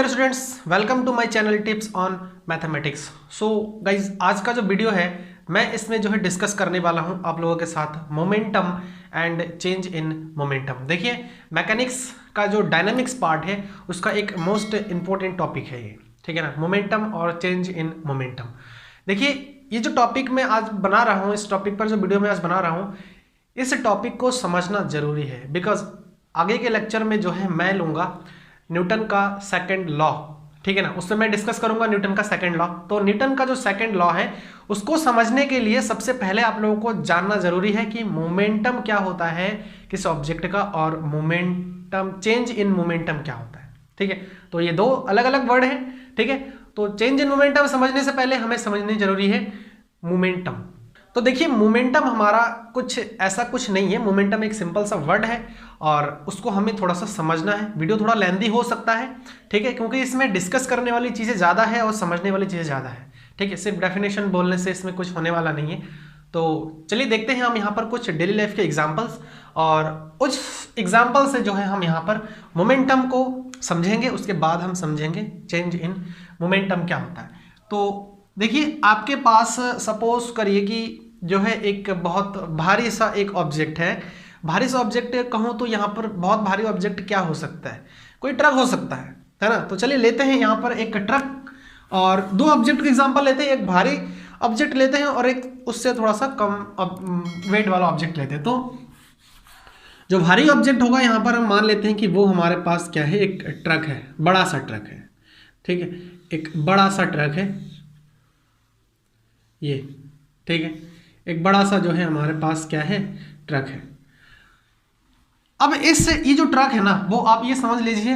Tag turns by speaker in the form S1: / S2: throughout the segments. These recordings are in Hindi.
S1: Dear students, welcome to my channel tips on mathematics. So guys, आज का जो वीडियो है मैं इसमें जो है डिस्कस करने वाला हूं आप लोगों के साथ momentum and change in momentum. देखिए, मैकेनिक्स का जो डायनामिक्स पार्ट है उसका एक मोस्ट इंपॉर्टेंट टॉपिक है ये, ठीक है ना, मोमेंटम और चेंज इन मोमेंटम। देखिए, ये जो टॉपिक मैं आज बना रहा हूँ, इस टॉपिक पर जो वीडियो मैं आज बना रहा हूँ, इस टॉपिक को समझना जरूरी है। बिकॉज आगे के लेक्चर में जो है मैं लूँगा न्यूटन का सेकंड लॉ, ठीक है ना, उसमें मैं डिस्कस करूंगा न्यूटन का सेकंड लॉ। तो न्यूटन का जो सेकंड लॉ है उसको समझने के लिए सबसे पहले आप लोगों को जानना जरूरी है कि मोमेंटम क्या होता है किस ऑब्जेक्ट का, और मोमेंटम, चेंज इन मोमेंटम क्या होता है, ठीक है। तो ये दो अलग अलग वर्ड हैं, ठीक है। तो चेंज इन मोमेंटम समझने से पहले हमें समझनी जरूरी है मोमेंटम। तो देखिए, मोमेंटम हमारा कुछ ऐसा कुछ नहीं है, मोमेंटम एक सिंपल सा वर्ड है और उसको हमें थोड़ा सा समझना है। वीडियो थोड़ा लेंदी हो सकता है, ठीक है, क्योंकि इसमें डिस्कस करने वाली चीज़ें ज़्यादा है और समझने वाली चीज़ें ज़्यादा है, ठीक है। सिर्फ डेफिनेशन बोलने से इसमें कुछ होने वाला नहीं है। तो चलिए देखते हैं हम यहाँ पर कुछ डेली लाइफ के एग्जाम्पल्स, और उस एग्जाम्पल से जो है हम यहाँ पर मोमेंटम को समझेंगे। उसके बाद हम समझेंगे चेंज इन मोमेंटम क्या होता है। तो देखिए, आपके पास सपोज करिए कि जो है एक बहुत भारी सा एक ऑब्जेक्ट है। भारी सा ऑब्जेक्ट कहूँ तो यहाँ पर बहुत भारी ऑब्जेक्ट क्या हो सकता है, कोई ट्रक हो सकता है ना। तो चलिए लेते हैं यहाँ पर एक ट्रक, और दो ऑब्जेक्ट का एग्जांपल लेते हैं, एक भारी ऑब्जेक्ट लेते हैं और एक उससे थोड़ा सा कम वेट वाला ऑब्जेक्ट लेते हैं। तो जो भारी ऑब्जेक्ट होगा यहाँ पर हम मान लेते हैं कि वो हमारे पास क्या है, एक ट्रक है, बड़ा सा ट्रक है, ठीक है, एक बड़ा सा ट्रक है ये, ठीक है, एक बड़ा सा जो है हमारे पास क्या है, ट्रक है। अब ये जो ट्रक है ना, वो आप ये समझ लीजिए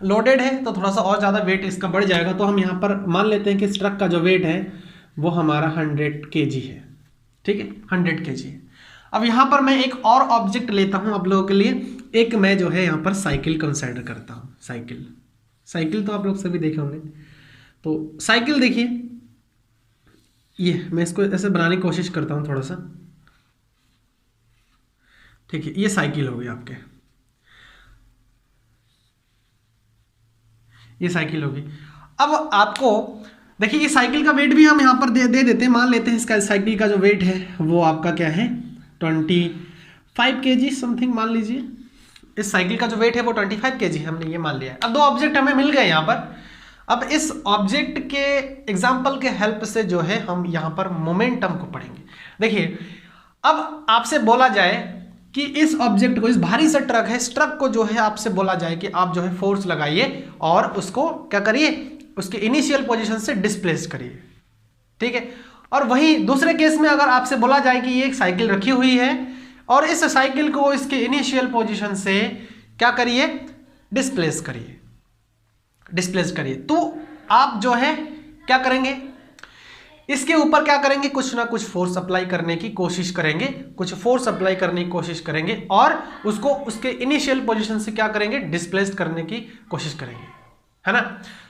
S1: लोडेड है, तो थोड़ा सा और ज़्यादा वेट इसका बढ़ जाएगा। तो हम यहाँ पर मान लेते हैं कि इस ट्रक का जो वेट है वो हमारा 100 kg है, ठीक है, 100 kg है। अब यहाँ पर मैं एक और ऑब्जेक्ट लेता हूँ आप लोगों के लिए। एक मैं जो है यहाँ पर साइकिल कंसिडर करता हूँ। साइकिल तो आप लोग सभी देखे होंगे। तो साइकिल देखिए, ये मैं इसको ऐसे बनाने की कोशिश करता हूँ थोड़ा सा, ठीक है। ये साइकिल हो गई आपके, ये साइकिल होगी। अब आपको देखिए, ये साइकिल का वेट भी हम यहाँ पर दे देते हैं। मान लेते हैं इसका साइकिल का जो वेट है वो आपका क्या है, 25 kg समथिंग मान लीजिए। इस साइकिल का जो वेट है वो 25 kg है, हमने ये मान लिया है। अब दो ऑब्जेक्ट हमें मिल गए यहाँ पर। अब इस ऑब्जेक्ट के एग्जाम्पल के हेल्प से जो है हम यहाँ पर मोमेंटम को पढ़ेंगे। देखिए, अब आपसे बोला जाए कि इस ऑब्जेक्ट को, इस भारी सा ट्रक है, इस ट्रक को जो है आपसे बोला जाए कि आप जो है फोर्स लगाइए और उसको क्या करिए, उसके इनिशियल पोजीशन से डिस्प्लेस करिए, ठीक है। और वही दूसरे केस में अगर आपसे बोला जाए कि ये एक साइकिल रखी हुई है और इस साइकिल को इसके इनिशियल पोजीशन से क्या करिए, डिस्प्लेस करिए, तो आप जो है क्या करेंगे, इसके ऊपर क्या करेंगे, कुछ ना कुछ फोर्स अप्लाई करने की कोशिश करेंगे, और उसको उसके इनिशियल पोजीशन से क्या करेंगे, डिस्प्लेस करने की कोशिश करेंगे, है ना।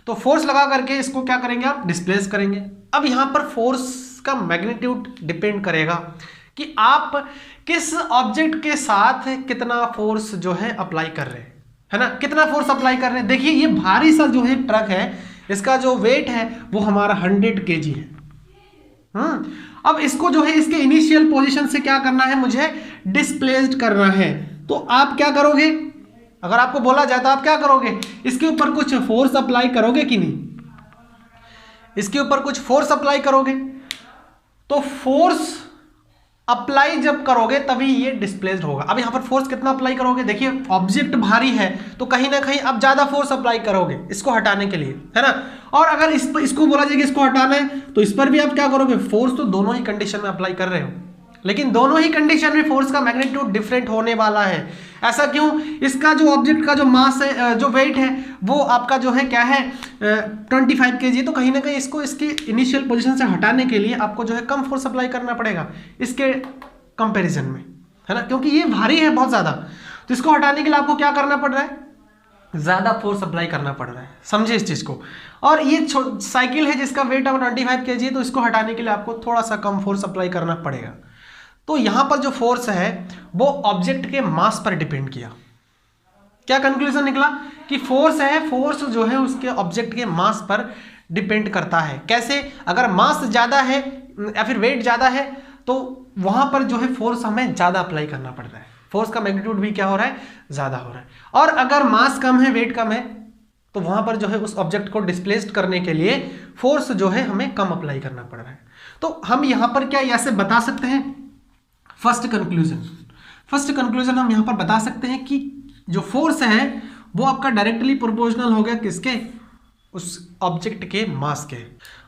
S1: तो फोर्स लगा करके इसको क्या करेंगे, आप डिस्प्लेस करेंगे। अब यहां पर फोर्स का मैग्नीट्यूड डिपेंड करेगा कि आप किस ऑब्जेक्ट के साथ कितना फोर्स जो है अप्लाई कर रहे हैं, है ना, कितना फोर्स अप्लाई कर रहे हैं। देखिए, ये भारी सा जो है ट्रक है, इसका जो वेट है वो हमारा 100 kg है। अब इसको जो है इसके इनिशियल पोजीशन से क्या करना है, मुझे डिस्प्लेस्ड करना है। तो आप क्या करोगे, अगर आपको बोला जाए तो आप क्या करोगे, इसके ऊपर कुछ फोर्स अप्लाई करोगे कि नहीं, इसके ऊपर कुछ फोर्स अप्लाई करोगे। तो फोर्स अप्लाई जब करोगे तभी ये डिस्प्लेस्ड होगा। अब यहां पर फोर्स कितना अप्लाई करोगे, देखिए ऑब्जेक्ट भारी है तो कहीं ना कहीं आप ज्यादा फोर्स अप्लाई करोगे इसको हटाने के लिए, है ना। और अगर इसको बोला जाए कि इसको हटाना है तो इस पर भी आप क्या करोगे, फोर्स तो दोनों ही कंडीशन में अप्लाई कर रहे हो, लेकिन दोनों ही कंडीशन में फोर्स का मैग्नीट्यूड डिफरेंट होने वाला है। ऐसा क्यों, इसका जो ऑब्जेक्ट का जो मास है, जो वेट है, वो आपका जो है क्या है, 25 kg। तो कहीं ना कहीं इसको इसकी इनिशियल पोजीशन से हटाने के लिए आपको जो है कम फोर्स अप्लाई करना पड़ेगा इसके कंपैरिजन में, है ना, क्योंकि ये भारी है बहुत ज़्यादा। तो इसको हटाने के लिए आपको क्या करना पड़ रहा है, ज़्यादा फोर्स अप्लाई करना पड़ रहा है, समझे इस चीज़ को। और ये साइकिल है जिसका वेट अब 25 kg है, तो इसको हटाने के लिए आपको थोड़ा सा कम फोर्स अप्लाई करना पड़ेगा। तो यहाँ पर जो फोर्स है वो ऑब्जेक्ट के मास पर डिपेंड किया, क्या कंक्लूजन निकला कि फोर्स है, फोर्स जो है उसके ऑब्जेक्ट के मास पर डिपेंड करता है। कैसे? अगर मास ज़्यादा है या फिर वेट ज़्यादा है तो वहाँ पर जो है फोर्स हमें ज़्यादा अप्लाई करना पड़ता है, फोर्स का मैग्नीट्यूड भी क्या हो रहा है, ज़्यादा हो रहा है। और अगर मास कम है, वेट कम है, तो वहाँ पर जो है उस ऑब्जेक्ट को डिस्प्लेस्ड करने के लिए फोर्स जो है हमें कम अप्लाई करना पड़ रहा है। तो हम यहाँ पर क्या ऐसे बता सकते हैं, फर्स्ट कंक्लूजन हम यहाँ पर बता सकते हैं कि जो फोर्स है वो आपका डायरेक्टली प्रोपोर्शनल हो गया किसके, उस ऑब्जेक्ट के मास के।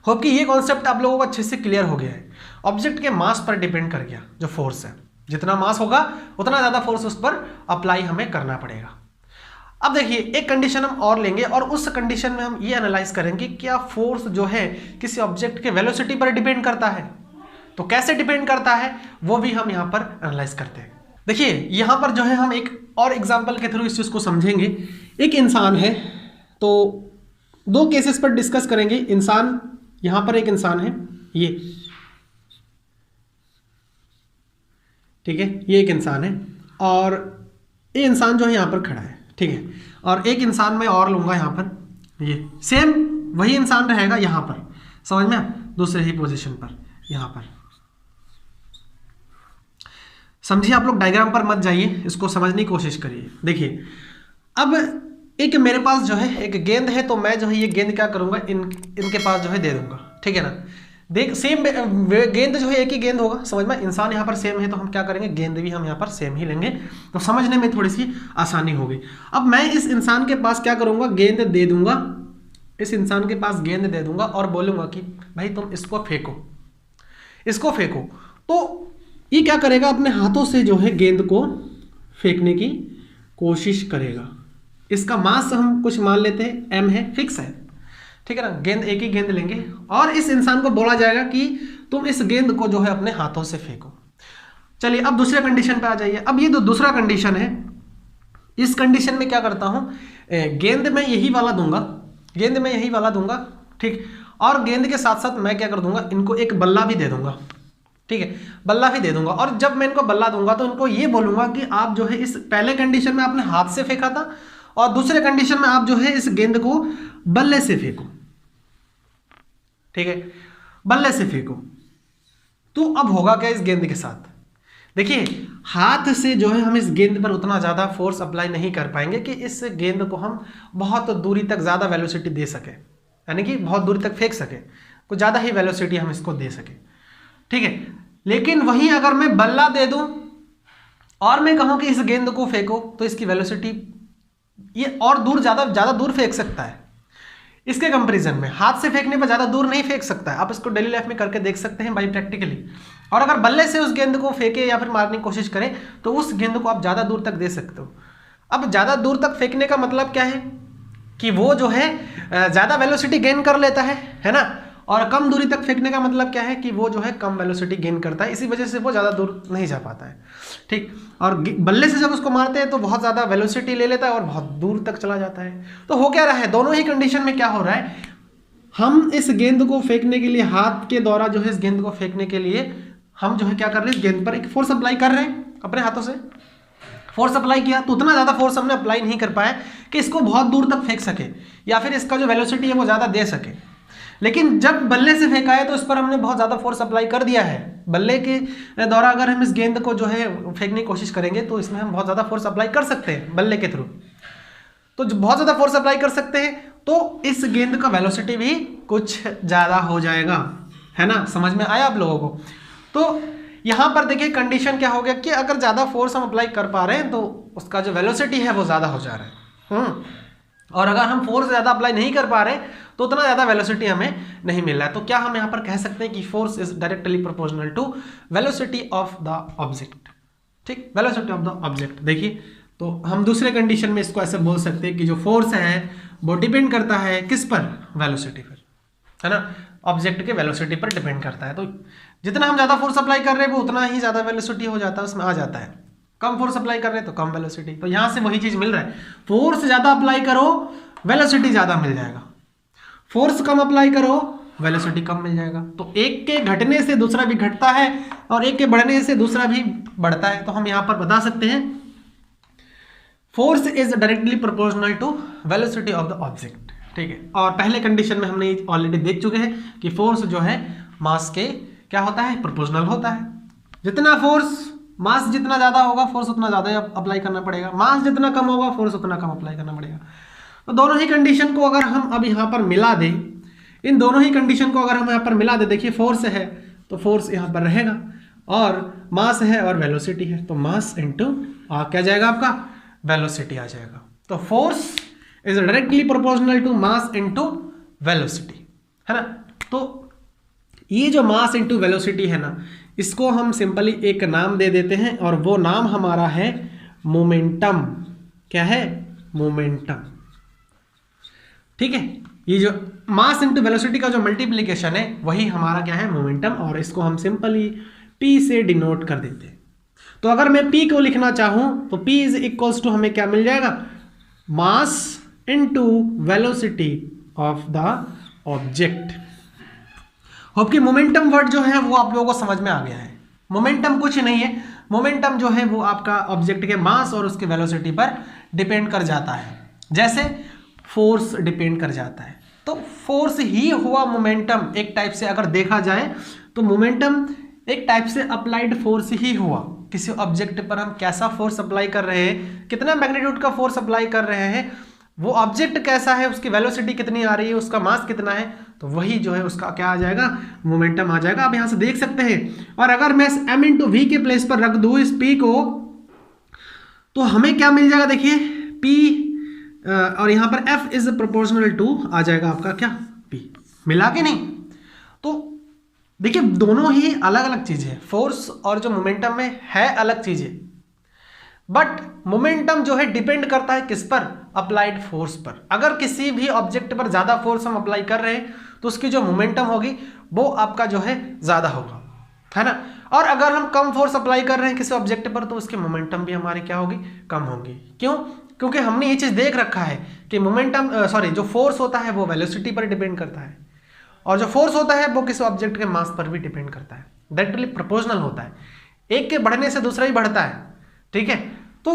S1: होप कि ये कॉन्सेप्ट आप लोगों को अच्छे से क्लियर हो गया है। ऑब्जेक्ट के मास पर डिपेंड कर गया जो फोर्स है, जितना मास होगा उतना ज़्यादा फोर्स उस पर अप्लाई हमें करना पड़ेगा। अब देखिए एक कंडीशन हम और लेंगे और उस कंडीशन में हम ये एनालाइज करेंगे क्या फोर्स जो है किसी ऑब्जेक्ट के वेलोसिटी पर डिपेंड करता है, तो कैसे डिपेंड करता है वो भी हम यहाँ पर एनालाइज करते हैं। देखिए यहाँ पर जो है हम एक और एग्जाम्पल के थ्रू इस चीज़ को समझेंगे। एक इंसान है, तो दो केसेस पर डिस्कस करेंगे। इंसान, यहाँ पर एक इंसान है, ये ठीक है, ये एक इंसान है और ये इंसान जो है यहाँ पर खड़ा है, ठीक है। और एक इंसान मैं और लूँगा यहाँ पर, ये सेम वही इंसान रहेगा यहाँ पर, समझ में, दूसरे ही पोजीशन पर यहाँ पर। समझिए, आप लोग डायग्राम पर मत जाइए, इसको समझने की कोशिश करिए। देखिए अब एक मेरे पास जो है एक गेंद है, तो मैं जो है ये गेंद क्या करूँगा, इनके पास जो है दे दूंगा, ठीक है ना। देख सेम गेंद जो है एक ही गेंद होगा, समझ में, इंसान यहाँ पर सेम है तो हम क्या करेंगे, गेंद भी हम यहाँ पर सेम ही लेंगे, तो समझने में थोड़ी सी आसानी होगी। अब मैं इस इंसान के पास क्या करूँगा, गेंद दे दूंगा, इस इंसान के पास गेंद दे दूंगा और बोलूँगा कि भाई तुम इसको फेंको, इसको फेंको। तो ये क्या करेगा, अपने हाथों से जो है गेंद को फेंकने की कोशिश करेगा। इसका मास हम कुछ मान लेते हैं m है, फिक्स है, ठीक है ना। गेंद, एक ही गेंद लेंगे और इस इंसान को बोला जाएगा कि तुम इस गेंद को जो है अपने हाथों से फेंको। चलिए अब दूसरे कंडीशन पे आ जाइए। अब ये जो दूसरा कंडीशन है, इस कंडीशन में क्या करता हूँ, गेंद में यही वाला दूंगा, गेंद में यही वाला दूंगा, ठीक। और गेंद के साथ साथ मैं क्या कर दूंगा, इनको एक बल्ला भी दे दूंगा, ठीक है, बल्ला भी दे दूंगा। और जब मैं इनको बल्ला दूंगा तो इनको ये बोलूंगा कि आप जो है इस पहले कंडीशन में आपने हाथ से फेंका था और दूसरे कंडीशन में आप जो है इस गेंद को बल्ले से फेंको, ठीक है, बल्ले से फेंको। तो अब होगा क्या इस गेंद के साथ, देखिए हाथ से जो है हम इस गेंद पर उतना ज़्यादा फोर्स अप्लाई नहीं कर पाएंगे कि इस गेंद को हम बहुत दूरी तक ज़्यादा वेलोसिटी दे सके, यानी कि बहुत दूरी तक फेंक सके, कुछ ज़्यादा ही वेलोसिटी हम इसको दे सके, ठीक है। लेकिन वहीं अगर मैं बल्ला दे दूं और मैं कहूं कि इस गेंद को फेंको, तो इसकी वेलोसिटी ये और दूर ज़्यादा दूर फेंक सकता है। इसके कंपैरिजन में हाथ से फेंकने पर ज़्यादा दूर नहीं फेंक सकता है। आप इसको डेली लाइफ में करके देख सकते हैं बाई प्रैक्टिकली। और अगर बल्ले से उस गेंद को फेंके या फिर मारने की कोशिश करें तो उस गेंद को आप ज़्यादा दूर तक दे सकते हो। अब ज़्यादा दूर तक फेंकने का मतलब क्या है कि वो जो है ज़्यादा वेलोसिटी गेन कर लेता है ना। और कम दूरी तक फेंकने का मतलब क्या है कि वो जो है कम वेलोसिटी गेन करता है, इसी वजह से वो ज़्यादा दूर नहीं जा पाता है, ठीक। और बल्ले से जब उसको मारते हैं तो बहुत ज़्यादा वेलोसिटी ले लेता है और बहुत दूर तक चला जाता है। तो हो क्या रहा है, दोनों ही कंडीशन में क्या हो रहा है, हम इस गेंद को फेंकने के लिए हाथ के द्वारा जो है इस गेंद को फेंकने के लिए हम जो है क्या कर रहे हैं, इस गेंद पर एक फोर्स अप्लाई कर रहे हैं, अपने हाथों से फोर्स अप्लाई किया तो उतना ज़्यादा फोर्स हमने अप्लाई नहीं कर पाया कि इसको बहुत दूर तक फेंक सके या फिर इसका जो वेलोसिटी है वो ज़्यादा दे सके। लेकिन जब बल्ले से फेंका है तो इस पर हमने बहुत ज़्यादा फोर्स अप्लाई कर दिया है। बल्ले के द्वारा अगर हम इस गेंद को जो है फेंकने की कोशिश करेंगे तो इसमें हम बहुत ज़्यादा फोर्स अप्लाई कर सकते हैं बल्ले के थ्रू, तो बहुत ज़्यादा फोर्स अप्लाई कर सकते हैं तो इस गेंद का वेलोसिटी भी कुछ ज़्यादा हो जाएगा, है ना। समझ में आया आप लोगों को। तो यहाँ पर देखिए कंडीशन क्या हो गया कि अगर ज़्यादा फोर्स हम अप्लाई कर पा रहे हैं तो उसका जो वेलोसिटी है वो ज़्यादा हो जा रहा है, और अगर हम फोर्स ज़्यादा अप्लाई नहीं कर पा रहे तो उतना ज़्यादा वेलोसिटी हमें नहीं मिल रहा है। तो क्या हम यहाँ पर कह सकते हैं कि force is directly proportional to velocity of the object, ठीक, वेलोसिटी ऑफ द ऑब्जेक्ट। देखिए तो हम दूसरे कंडीशन में इसको ऐसे बोल सकते हैं कि जो फोर्स है वो डिपेंड करता है किस पर, वेलोसिटी पर, है ना, ऑब्जेक्ट के वेलोसिटी पर डिपेंड करता है। तो जितना हम ज़्यादा फोर्स अप्लाई कर रहे हैं वो उतना ही ज़्यादा वेलोसिटी हो जाता है, उसमें आ जाता है। कम फोर्स अप्लाई कर रहे हैं तो कम वेलोसिटी, तो यहाँ से वही चीज़ मिल रहा है, फोर्स ज़्यादा अप्लाई करो वेलोसिटी ज़्यादा मिल जाएगा, फोर्स कम अप्लाई करो वेलोसिटी कम मिल जाएगा। तो एक के घटने से दूसरा भी घटता है और एक के बढ़ने से दूसरा भी बढ़ता है। तो हम यहाँ पर बता सकते हैं force is directly proportional to velocity of the object. ठीक है, और पहले कंडीशन में हमने ऑलरेडी देख चुके हैं कि फोर्स जो है मास के क्या होता है, प्रोपोर्शनल होता है। जितना फोर्स, मास जितना ज़्यादा होगा फोर्स उतना ज़्यादा अप्लाई करना पड़ेगा, मास जितना कम होगा फोर्स उतना कम अप्लाई करना पड़ेगा। तो दोनों ही कंडीशन को अगर हम अब यहाँ पर मिला दें, इन दोनों ही कंडीशन को अगर हम यहाँ पर मिला दें, देखिए फोर्स है तो फोर्स यहाँ पर रहेगा, और मास है और वेलोसिटी है, तो मास इंटू क्या जाएगा आपका, वेलोसिटी आ जाएगा। तो force is directly proportional to mass into velocity, है ना। तो ये जो मास इंटू वेलोसिटी है ना, इसको हम सिंपली एक नाम दे देते हैं, और वो नाम हमारा है मोमेंटम। क्या है, मोमेंटम। ठीक है, ये जो मास इंटू वेलोसिटी का जो मल्टीप्लिकेशन है वही हमारा क्या है, मोमेंटम, और इसको हम सिंपली P से डिनोट कर देते हैं। तो अगर मैं P को लिखना चाहूं तो P इज इक्वल्स टू हमें क्या मिल जाएगा, मास into velocity of the object. Hope कि मोमेंटम वर्ड जो है वो आप लोगों को समझ में आ गया है। मोमेंटम कुछ नहीं है, मोमेंटम जो है वो आपका ऑब्जेक्ट के मास और उसके वेलोसिटी पर डिपेंड कर जाता है, जैसे फोर्स डिपेंड कर जाता है। तो फोर्स ही हुआ मोमेंटम, एक टाइप से अगर देखा जाए तो मोमेंटम एक टाइप से अप्लाइड फोर्स ही हुआ। किसी ऑब्जेक्ट पर हम कैसा फोर्स अप्लाई कर रहे हैं, कितना मैग्नीट्यूड का फोर्स अप्लाई कर रहे हैं, वो ऑब्जेक्ट कैसा है, उसकी वेलोसिटी कितनी आ रही है, उसका मास कितना है, तो वही जो है उसका क्या आ जाएगा, मोमेंटम आ जाएगा। आप यहाँ से देख सकते हैं। और अगर मैं m इंटू वी के प्लेस पर रख दूँ इस P को, तो हमें क्या मिल जाएगा, देखिए P और यहाँ पर F इज प्रोपोर्शनल टू आ जाएगा आपका क्या, P। मिला कि नहीं। तो देखिए दोनों ही अलग अलग चीजें हैं, फोर्स और जो मोमेंटम में है अलग चीजें, बट मोमेंटम जो है डिपेंड करता है किस पर, अप्लाइड फोर्स पर। अगर किसी भी ऑब्जेक्ट पर ज्यादा फोर्स हम अप्लाई कर रहे हैं तो उसकी जो मोमेंटम होगी वो आपका जो है ज्यादा होगा, है ना। और अगर हम कम फोर्स अप्लाई कर रहे हैं किसी ऑब्जेक्ट पर तो उसकी मोमेंटम भी हमारी क्या होगी, कम होगी। क्यों, क्योंकि हमने ये चीज देख रखा है कि मोमेंटम जो फोर्स होता है वो वेलोसिटी पर डिपेंड करता है, और जो फोर्स होता है वो किसी ऑब्जेक्ट के मास पर भी डिपेंड करता है, डायरेक्टली प्रोपोर्शनल होता है, एक के बढ़ने से दूसरा ही बढ़ता है। ठीक है, तो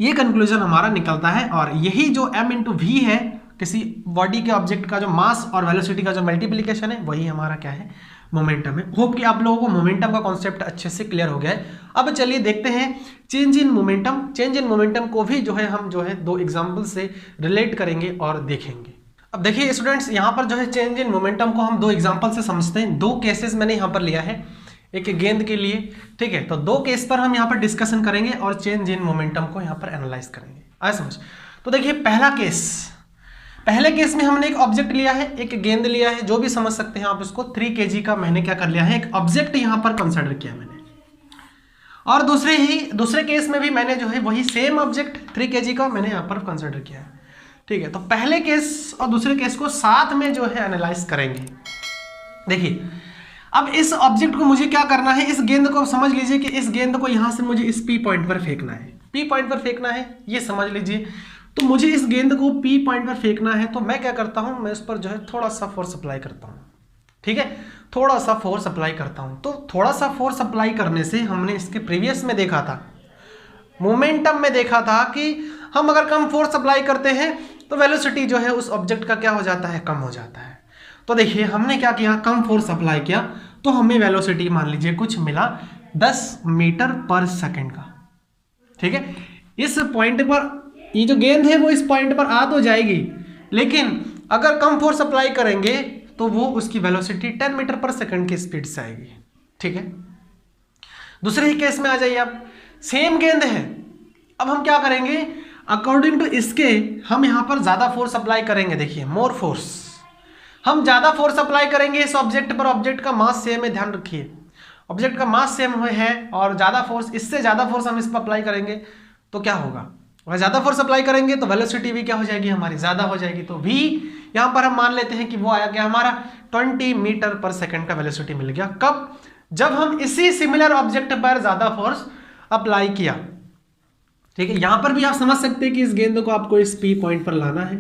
S1: ये कंक्लूजन हमारा निकलता है, और यही जो m इंटू वी है किसी बॉडी के ऑब्जेक्ट का जो मास और वेलोसिटी का जो मल्टीप्लिकेशन है वही हमारा क्या है, मोमेंटम है। होप कि आप लोगों को मोमेंटम का कॉन्सेप्ट अच्छे से क्लियर हो गया है। अब चलिए देखते हैं change in momentum. Change in momentum को भी जो है हम जो है दो एग्जाम्पल से रिलेट करेंगे और देखेंगे। अब देखिए स्टूडेंट्स, यहाँ पर जो है चेंज इन मोमेंटम को हम दो एग्जाम्पल से समझते हैं। दो केसेस मैंने यहाँ पर लिया है, एक गेंद के लिए, ठीक है। तो दो केस पर हम यहाँ पर डिस्कशन करेंगे और चेंज इन मोमेंटम को यहाँ पर एनालाइज करेंगे। आए समझ। तो देखिए पहले केस में हमने एक ऑब्जेक्ट लिया है, एक गेंद लिया है, जो भी समझ सकते हैं आप इसको। 3 kg का मैंने क्या कर लिया है, एक ऑब्जेक्ट यहाँ पर कंसिडर किया मैंने। और दूसरे केस में भी मैंने जो है वही सेम ऑब्जेक्ट 3 kg का मैंने यहाँ पर कंसिडर किया है। ठीक है, तो पहले केस और दूसरे केस को साथ में जो है एनालाइज करेंगे। देखिए अब इस ऑब्जेक्ट को मुझे क्या करना है, इस गेंद को समझ लीजिए कि इस गेंद को यहां से मुझे इस P पॉइंट पर फेंकना है। P पॉइंट पर फेंकना है, ये समझ लीजिए। तो मुझे इस गेंद को P पॉइंट पर फेंकना है, तो मैं क्या करता हूं, मैं उस पर जो है थोड़ा सा फोर्स अप्लाई करता हूं। ठीक है, थोड़ा सा फोर्स अप्लाई करता हूं। तो थोड़ा सा फोर्स अप्लाई करने से हमने इसके प्रीवियस में देखा था, मोमेंटम में देखा था कि हम अगर कम फोर्स अप्लाई करते हैं तो वेलोसिटी जो है उस ऑब्जेक्ट का क्या हो जाता है, कम हो जाता है। तो देखिए हमने क्या किया, कम फोर्स अप्लाई किया तो हमें वेलोसिटी मान लीजिए कुछ मिला 10 मीटर पर सेकंड का। ठीक है, इस पॉइंट पर ये जो गेंद है वो इस पॉइंट पर आ तो जाएगी, लेकिन अगर कम फोर्स अप्लाई करेंगे तो वो उसकी वेलोसिटी 10 मीटर पर सेकंड की स्पीड से आएगी। ठीक है, दूसरे ही केस में आ जाइए आप, सेम गेंद है। अब हम क्या करेंगे, अकॉर्डिंग टू इसके हम यहाँ पर ज्यादा फोर्स अप्लाई करेंगे। देखिए मोर फोर्स, हम ज्यादा फोर्स अप्लाई करेंगे इस ऑब्जेक्ट पर। ऑब्जेक्ट का मास सेम है, ध्यान रखिए, ऑब्जेक्ट का मास सेम है और ज्यादा फोर्स, इससे ज्यादा फोर्स हम इस पर अप्लाई करेंगे तो क्या होगा, अगर ज्यादा फोर्स अप्लाई करेंगे तो वेलोसिटी भी क्या हो जाएगी, हमारी ज्यादा हो जाएगी। तो v यहाँ पर हम मान लेते हैं कि वो आया क्या हमारा 20 मीटर पर सेकंड का वेलोसिटी मिल गया। कब, जब हम इसी सिमिलर ऑब्जेक्ट पर ज्यादा फोर्स अप्लाई किया। ठीक है, यहां पर भी आप समझ सकते हैं कि इस गेंद को आपको इस P पॉइंट पर लाना है।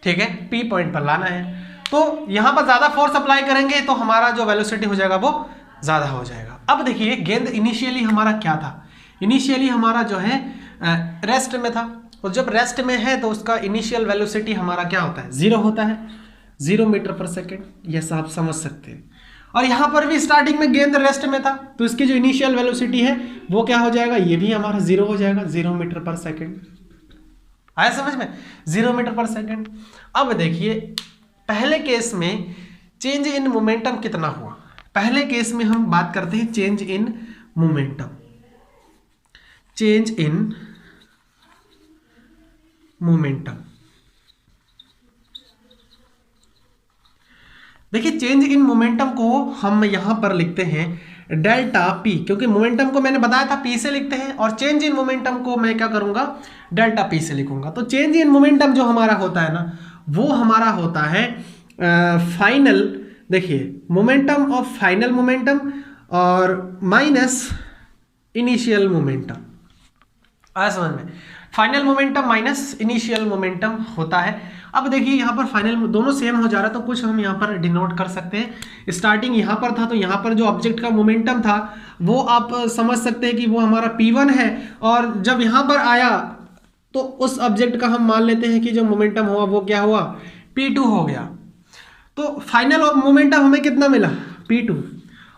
S1: ठीक है, P पॉइंट पर लाना है, तो यहां पर ज्यादा फोर्स अप्लाई करेंगे तो हमारा जो वेलोसिटी हो जाएगा वो ज्यादा हो जाएगा। अब देखिए गेंद इनिशियली हमारा क्या था, इनिशियली हमारा जो है रेस्ट में था, और जब रेस्ट में है तो उसका इनिशियल वेलोसिटी हमारा क्या होता है, 0 होता है, 0 मीटर पर सेकेंड, ये आप समझ सकते हैं। और यहाँ पर भी स्टार्टिंग में गेंद रेस्ट में था तो इसकी जो इनिशियल वेलोसिटी है वो क्या हो जाएगा, ये भी हमारा 0 हो जाएगा, 0 मीटर पर सेकेंड। आया समझ में, 0 मीटर पर सेकेंड। अब देखिए पहले केस में चेंज इन मोमेंटम कितना हुआ। पहले केस में हम बात करते हैं change in momentum, change in momentum. देखिए चेंज इन मोमेंटम को हम यहां पर लिखते हैं डेल्टा पी, क्योंकि मोमेंटम को मैंने बताया था पी से लिखते हैं, और चेंज इन मोमेंटम को मैं क्या करूंगा, डेल्टा पी से लिखूंगा। तो चेंज इन मोमेंटम जो हमारा होता है ना, वो हमारा होता है फाइनल, देखिए मोमेंटम ऑफ फाइनल मोमेंटम और माइनस इनिशियल मोमेंटम। आया समझ में, final momentum minus initial momentum होता है। अब देखिए यहाँ पर फाइनल दोनों सेम हो जा रहा है तो कुछ हम यहाँ पर डिनोट कर सकते हैं। स्टार्टिंग यहाँ पर था तो यहाँ पर जो ऑब्जेक्ट का मोमेंटम था वो आप समझ सकते हैं कि वो हमारा P1 है, और जब यहाँ पर आया तो उस ऑब्जेक्ट का हम मान लेते हैं कि जो मोमेंटम हुआ वो क्या हुआ, P2 हो गया। तो फाइनल मोमेंटम हमें कितना मिला, P2,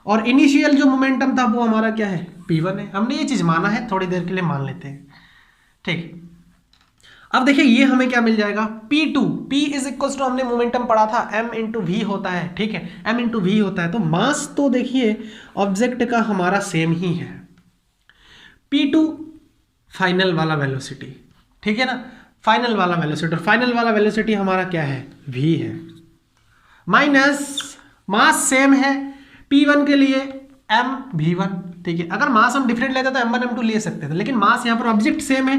S1: और इनिशियल जो मोमेंटम था वो हमारा क्या है, P1 है। हमने ये चीज़ माना है, थोड़ी देर के लिए मान लेते हैं, ठीक। अब देखिए ये हमें क्या मिल जाएगा, P2, P is equal to, हमने मोमेंटम पढ़ा था m इंटू वी होता है, ठीक है, m इंटू वी होता है। तो मास तो देखिए ऑब्जेक्ट का हमारा सेम ही है, P2 फाइनल वाला वेलोसिटी, ठीक है ना, फाइनल वाला वेलोसिटी, और फाइनल वाला वेलोसिटी हमारा क्या है, v है, माइनस मास सेम है P1 के लिए m v1, ठीक है। अगर मास हम डिफरेंट लेते तो m1 m2 ले सकते थे, लेकिन मास यहाँ पर ऑब्जेक्ट सेम है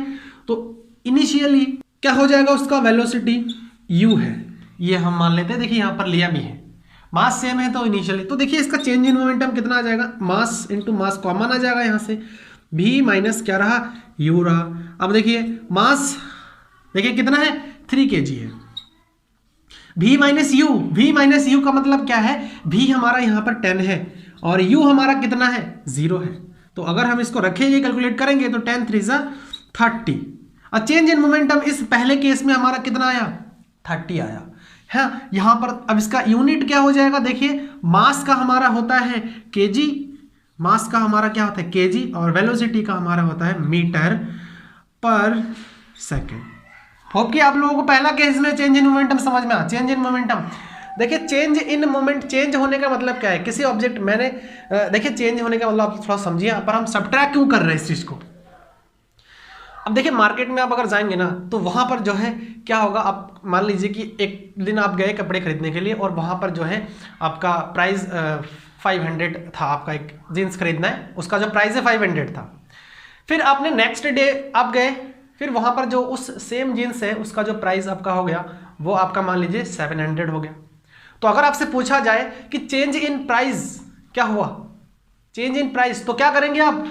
S1: तो इनिशियली क्या हो जाएगा, उसका वेलोसिटी u है, ये हम मान लेते हैं। देखिए यहाँ पर लिया भी है, मास सेम है तो इनिशियली, तो देखिए इसका चेंज इन मोमेंटम कितना आ जाएगा, मास इंटू मास कॉमन आ जाएगा यहाँ से, v माइनस क्या रहा, u रहा। अब देखिए मास देखिए कितना है, 3 kg है, v minus you, v minus you का मतलब क्या है, v हमारा यहाँ पर 10 है और u हमारा कितना है, 0 है। तो अगर हम इसको रखेंगे कैलकुलेट करेंगे तो 10 3 30। और चेंज इन मोमेंटम इस पहले केस में हमारा कितना आया, 30 आया है। यहाँ पर अब इसका यूनिट क्या हो जाएगा, देखिए मास का हमारा होता है kg, मास का हमारा क्या होता है kg, और वेलोसिटी का हमारा होता है मीटर पर सेकेंड। होप कि आप लोगों को पहला केस में चेंज इन मोमेंटम समझ में आ। चेंज इन मोमेंटम देखिए, चेंज इन मोमेंट, चेंज होने का मतलब क्या है, किसी ऑब्जेक्ट मैंने देखिए चेंज होने का मतलब आप थोड़ा समझिए, पर हम सबट्रैक्ट क्यों कर रहे हैं इस चीज को। अब देखिए मार्केट में आप अगर जाएंगे ना तो वहां पर जो है क्या होगा, आप मान लीजिए कि एक दिन आप गए कपड़े खरीदने के लिए और वहां पर जो है आपका प्राइस 500 था, आपका एक जीन्स खरीदना है, उसका जो प्राइस है 500 था। फिर आपने नेक्स्ट डे आप गए, फिर वहां पर जो उस सेम जीन्स है उसका जो प्राइस आपका हो गया वो आपका मान लीजिए 700 हो गया। तो अगर आपसे पूछा जाए कि चेंज इन प्राइस क्या हुआ, चेंज इन प्राइस, तो क्या करेंगे आप,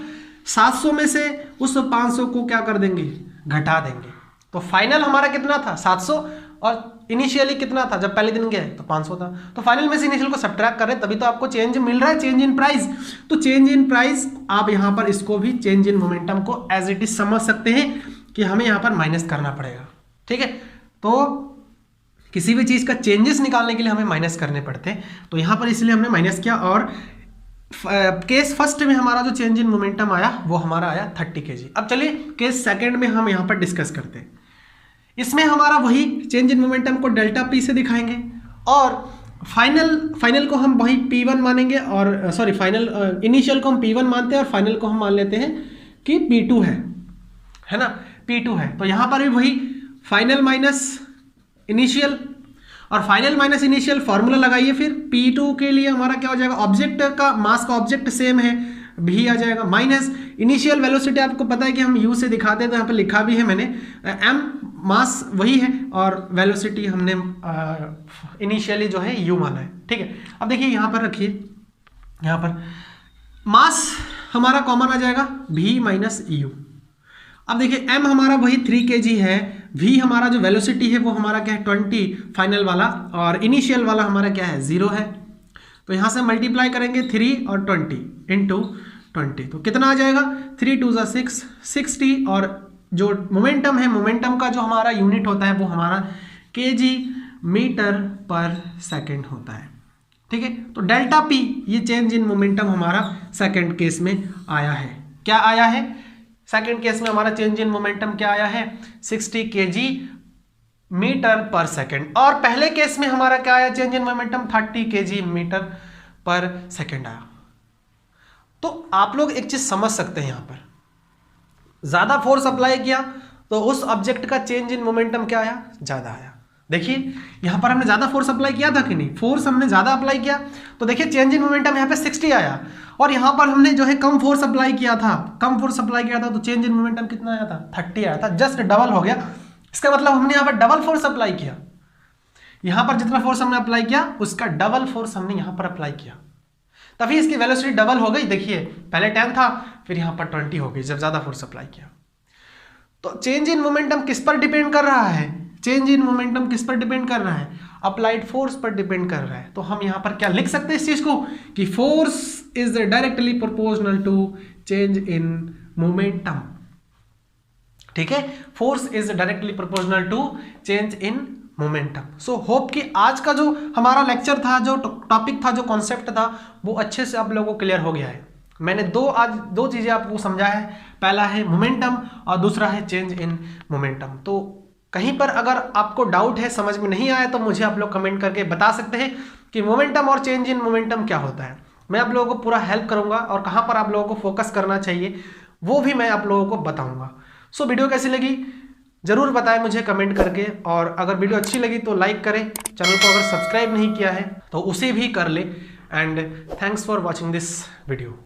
S1: 700 में से उस 500 को क्या कर देंगे, घटा देंगे। तो फाइनल हमारा कितना था 700, और इनिशियली कितना था जब पहले दिन गए तो 500 था। तो फाइनल में से इनिशियल को सब्ट्रैक्ट कर रहे हैं तभी तो आपको चेंज मिल रहा है, चेंज इन प्राइस। तो चेंज इन प्राइस आप यहाँ पर इसको भी चेंज इन मोमेंटम को एज इट इज समझ सकते हैं कि हमें यहाँ पर माइनस करना पड़ेगा, ठीक है। तो किसी भी चीज का चेंजेस निकालने के लिए हमें माइनस करने पड़ते हैं, तो यहाँ पर इसलिए हमने माइनस किया। और केस फर्स्ट में हमारा जो चेंज इन मोमेंटम आया वो हमारा आया 30 kg। अब चलिए केस सेकंड में हम यहाँ पर डिस्कस करते हैं। इसमें हमारा वही चेंज इन मोमेंटम को डेल्टा पी से दिखाएंगे, और फाइनल को हम वही P1 मानेंगे, और सॉरी फाइनल इनिशियल को हम P1 मानते हैं और फाइनल को हम मान लेते हैं कि P2 है ना, P2 है। तो यहाँ पर भी वही फाइनल माइनस इनिशियल, और फाइनल माइनस इनिशियल फॉर्मूला लगाइए। फिर P2 के लिए हमारा क्या हो जाएगा, ऑब्जेक्ट का मास का ऑब्जेक्ट सेम है, भी आ जाएगा, माइनस इनिशियल वेलोसिटी आपको पता है कि हम u से दिखाते हैं, तो यहाँ पे लिखा भी है मैंने, m मास वही है और वेलोसिटी हमने इनिशियली जो है u माना है, ठीक है। अब देखिए यहाँ पर रखिए, यहाँ पर मास हमारा कॉमन आ जाएगा v माइनस u। अब देखिए m हमारा वही 3 kg है, v हमारा जो वेलोसिटी है वो हमारा क्या है 20 फाइनल वाला, और इनिशियल वाला हमारा क्या है 0 है। तो यहाँ से मल्टीप्लाई करेंगे 3 और 20 इंटू 20, तो कितना आ जाएगा 3 2 6 60, और जो मोमेंटम है, मोमेंटम का जो हमारा यूनिट होता है वो हमारा केजी मीटर पर सेकेंड होता है। ठीक है, तो डेल्टा पी ये चेंज इन मोमेंटम हमारा सेकंड केस में आया है। क्या आया है? सेकंड केस में हमारा चेंज इन मोमेंटम क्या आया है? 60 केजी मीटर पर सेकंड। और पहले केस में हमारा क्या आया change in momentum? 30 KG metre पर सेकंड आया। तो आप लोग एक चीज समझ सकते हैं, यहां पर ज्यादा फोर्स अप्लाई किया तो उस ऑब्जेक्ट का चेंज इन मोमेंटम क्या आया? ज्यादा आया। देखिए यहां पर हमने ज्यादा फोर्स अप्लाई किया था कि नहीं? फोर्स हमने ज्यादा अप्लाई किया तो देखिए चेंज इन मोमेंटम यहां पे 60 आया, और यहां पर हमने जो है कम फोर्स अप्लाई किया था, तो चेंज इन मोमेंटम कितना आया था? 30 आया था, जस्ट डबल हो गया। इसका मतलब हमने यहां पर डबल फोर्स अप्लाई किया। यहां पर जितना फोर्स हमने अप्लाई किया उसका डबल फोर्स हमने यहां पर अप्लाई किया, तभी इसकी वेलोसिटी डबल हो गई। देखिए पहले 10 था, फिर यहां पर 20 हो गई जब ज्यादा फोर्स अप्लाई किया। तो चेंज इन मोमेंटम किस पर डिपेंड कर रहा है? चेंज इन मोमेंटम किस पर डिपेंड कर रहा है? अप्लाइड फोर्स पर डिपेंड कर रहा है। तो हम यहां पर क्या लिख सकते हैं इस चीज को कि force is directly proportional to change in momentum. ठीक है, force is directly proportional to change in momentum. So hope कि आज का जो हमारा लेक्चर था, जो टॉपिक था, जो कॉन्सेप्ट था, वो अच्छे से आप लोगों को क्लियर हो गया है। मैंने आज दो चीजें आपको समझा है, पहला है मोमेंटम और दूसरा है चेंज इन मोमेंटम। तो कहीं पर अगर आपको डाउट है, समझ में नहीं आया, तो मुझे आप लोग कमेंट करके बता सकते हैं कि मोमेंटम और चेंज इन मोमेंटम क्या होता है। मैं आप लोगों को पूरा हेल्प करूंगा और कहां पर आप लोगों को फोकस करना चाहिए वो भी मैं आप लोगों को बताऊंगा। सो वीडियो कैसी लगी जरूर बताएं मुझे कमेंट करके, और अगर वीडियो अच्छी लगी तो लाइक करें, चैनल को अगर सब्सक्राइब नहीं किया है तो उसे भी कर ले। And thanks for watching this video.